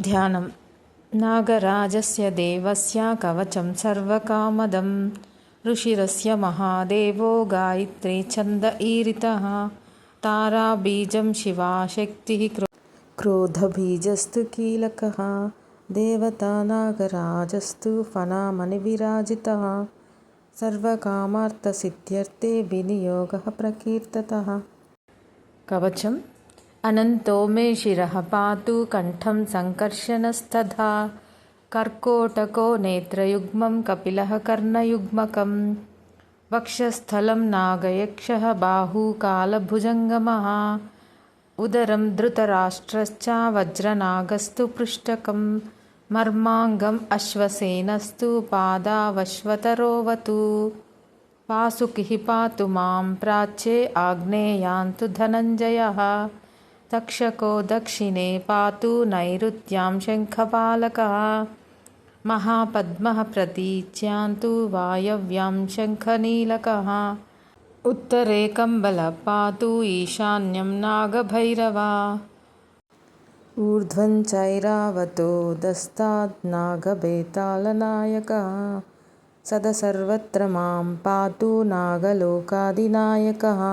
ध्यानं नागराजस्य देवस्य कवचं सर्वकामदं ऋषिरस्य महादेवो गायत्री छन्द ईरितः ताराबीजं शिवा शक्तिः क्रोधबीजस्तु कीलकः देवता नागराजस्तु फणामणिविराजितः सर्वकामार्थसिद्ध्यर्थे विनियोगः प्रकीर्तितः। कवचम् अनन्तो मे शिरः पातु कण्ठं सङ्कर्षणस्तथा कर्कोटको नेत्रयुग्मं कपिलः कर्णयुग्मकं वक्षस्थलं नागयक्षः बाहुकालभुजङ्गमः उदरं धृतराष्ट्रश्च वज्रनागस्तु पृष्ठकं मर्माङ्गम् अश्वसेनस्तु पादावश्वतरोवतु वासुकिः पातु मां प्राच्ये आग्नेयान्तु धनञ्जयः तक्षको दक्षिणे पातु नैऋत्यां शङ्खपालकः महापद्मः प्रतीच्यान्तु वायव्यां शङ्खनीलकः उत्तरे कम्बलः पातु ईशान्यं नागभैरवा ऊर्ध्वं चैरावतो दस्तात् नागबेतालनायकः सदा सर्वत्र मां पातु नागलोकादिनायकः।